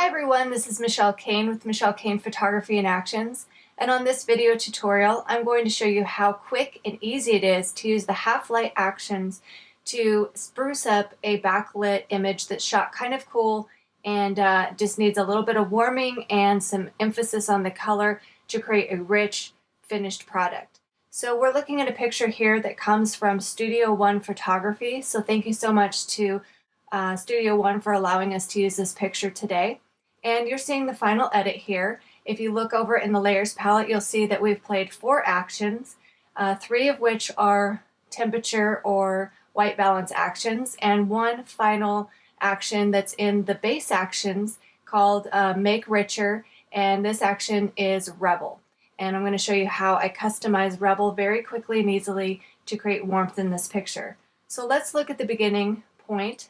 Hi everyone, this is Michelle Kane with Michelle Kane Photography and Actions, and on this video tutorial I'm going to show you how quick and easy it is to use the half-light actions to spruce up a backlit image that's shot kind of cool and just needs a little bit of warming and some emphasis on the color to create a rich finished product. So we're looking at a picture here that comes from Studio One Photography, so thank you so much to Studio One for allowing us to use this picture today. And you're seeing the final edit here. If you look over in the layers palette, you'll see that we've played 4 actions, 3 of which are temperature or white balance actions, and 1 final action that's in the base actions called Make Richer, and this action is Rebel. And I'm going to show you how I customize Rebel very quickly and easily to create warmth in this picture. So let's look at the beginning point.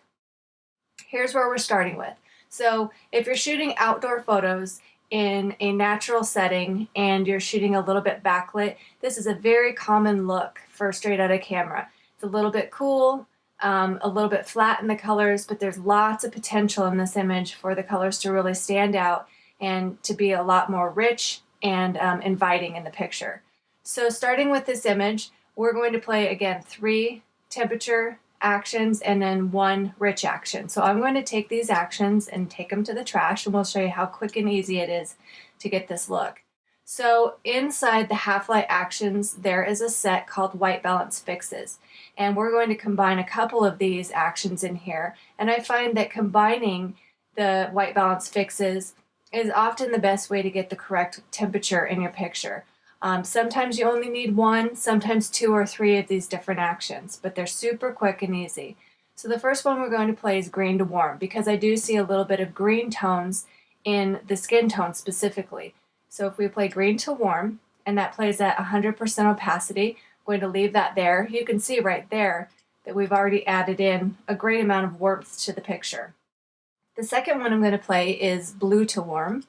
Here's where we're starting with. So if you're shooting outdoor photos in a natural setting and you're shooting a little bit backlit, this is a very common look for straight out of camera. It's a little bit cool, a little bit flat in the colors, but there's lots of potential in this image for the colors to really stand out and to be a lot more rich and inviting in the picture. So starting with this image, we're going to play again 3 temperature actions and then 1 rich action. So I'm going to take these actions and take them to the trash, and we'll show you how quick and easy it is to get this look. So inside the half-light actions there is a set called white balance fixes, and we're going to combine a couple of these actions in here, and I find that combining the white balance fixes is often the best way to get the correct temperature in your picture. Sometimes you only need 1, sometimes 2 or 3 of these different actions, but they're super quick and easy. So the first one we're going to play is green to warm, because I do see a little bit of green tones in the skin tone specifically. So if we play green to warm, and that plays at 100% opacity, I'm going to leave that there. You can see right there that we've already added in a great amount of warmth to the picture. The second one I'm going to play is blue to warm.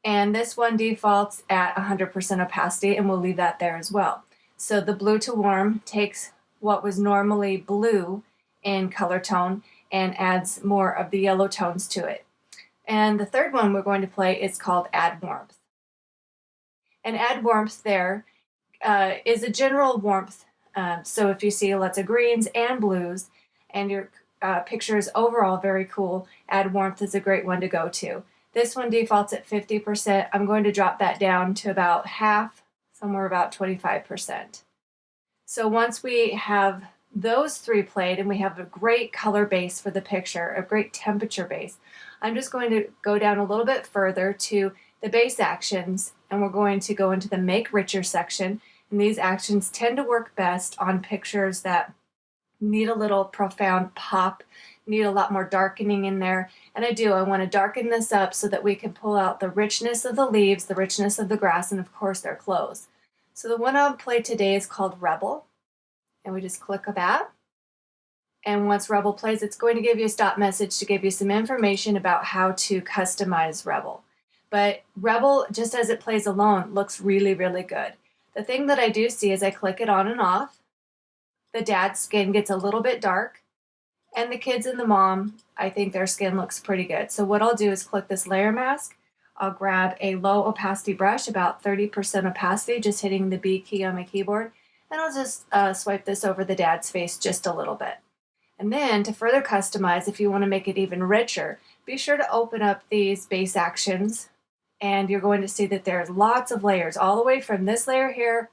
And this one defaults at 100% opacity, and we'll leave that there as well. So the blue to warm takes what was normally blue in color tone and adds more of the yellow tones to it. And the third one we're going to play is called Add Warmth. And Add Warmth there is a general warmth. So if you see lots of greens and blues and your picture is overall very cool, Add Warmth is a great one to go to. This one defaults at 50%. I'm going to drop that down to about half, somewhere about 25%. So once we have those 3 played and we have a great color base for the picture, a great temperature base, I'm just going to go down a little bit further to the base actions, and we're going to go into the Make Richer section. And these actions tend to work best on pictures that need a little profound pop, need a lot more darkening in there. And I want to darken this up so that we can pull out the richness of the leaves, the richness of the grass, and of course their clothes. So the one I'll play today is called Rebel. And we just click on that. And once Rebel plays, it's going to give you a stop message to give you some information about how to customize Rebel. But Rebel, just as it plays alone, looks really, really good. The thing that I do see is I click it on and off. The dad's skin gets a little bit dark, and the kids and the mom, I think their skin looks pretty good. So what I'll do is click this layer mask. I'll grab a low opacity brush, about 30% opacity, just hitting the B key on my keyboard, and I'll just swipe this over the dad's face just a little bit. And then to further customize, if you want to make it even richer, be sure to open up these base actions, and you're going to see that there's lots of layers, all the way from this layer here,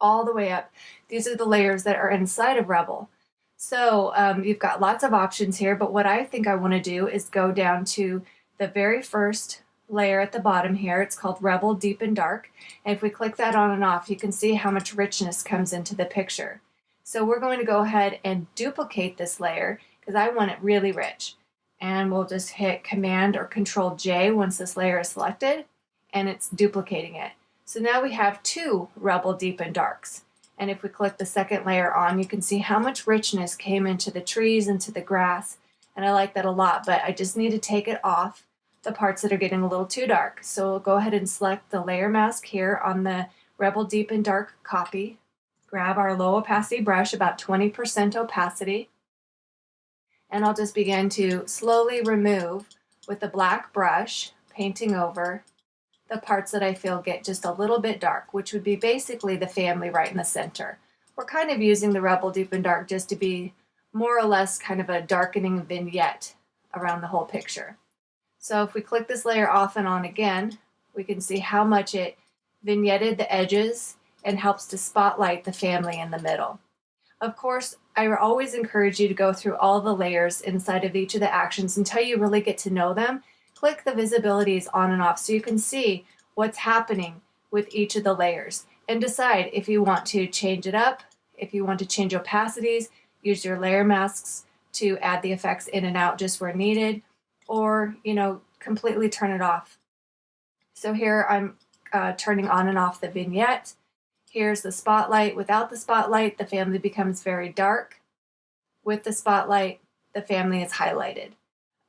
all the way up. These are the layers that are inside of Rebel. So you've got lots of options here, but what I think I want to do is go down to the very first layer at the bottom here. It's called Rebel Deep and Dark. And if we click that on and off, you can see how much richness comes into the picture. So we're going to go ahead and duplicate this layer because I want it really rich. And we'll just hit Command or Control J once this layer is selected, and it's duplicating it. So now we have 2 Rebel Deep and Darks. And if we click the second layer on, you can see how much richness came into the trees, into the grass, and I like that a lot, but I just need to take it off the parts that are getting a little too dark. So we'll go ahead and select the layer mask here on the Rebel Deep and Dark copy, grab our low opacity brush, about 20% opacity, and I'll just begin to slowly remove with a black brush, painting over the parts that I feel get just a little bit dark, which would be basically the family right in the center. We're kind of using the Rebel Deep and Dark just to be more or less kind of a darkening vignette around the whole picture. So if we click this layer off and on again, we can see how much it vignetted the edges and helps to spotlight the family in the middle. Of course, I always encourage you to go through all the layers inside of each of the actions until you really get to know them. Click the visibilities on and off so you can see what's happening with each of the layers and decide if you want to change it up, if you want to change opacities, use your layer masks to add the effects in and out just where needed, or, completely turn it off. So here I'm turning on and off the vignette. Here's the spotlight. Without the spotlight, the family becomes very dark. With the spotlight, the family is highlighted.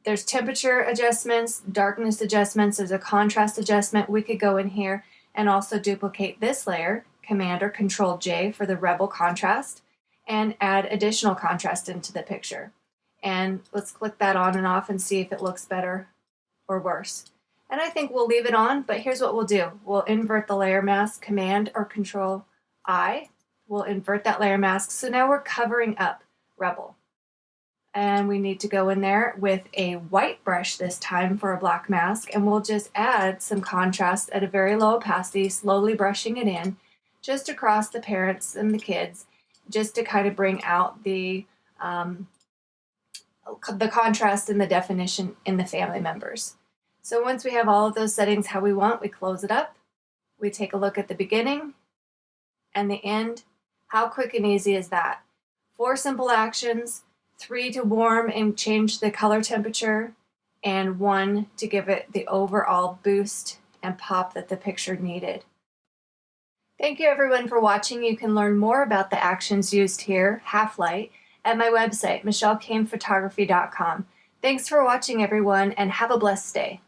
There's temperature adjustments, darkness adjustments, there's a contrast adjustment. We could go in here and also duplicate this layer, Command or Control J for the Rebel contrast, and add additional contrast into the picture. And let's click that on and off and see if it looks better or worse. And I think we'll leave it on, but here's what we'll do. We'll invert the layer mask, Command or Control I. We'll invert that layer mask. So now we're covering up Rebel. And we need to go in there with a white brush this time for a black mask, and we'll just add some contrast at a very low opacity, slowly brushing it in just across the parents and the kids, just to kind of bring out the contrast and the definition in the family members. So once we have all of those settings how we want, we close it up. We take a look at the beginning and the end. How quick and easy is that? 4 simple actions, 3 to warm and change the color temperature, and 1 to give it the overall boost and pop that the picture needed. Thank you everyone for watching. You can learn more about the actions used here, Half-Light, at my website, michellecanephotography.com. Thanks for watching everyone, and have a blessed day.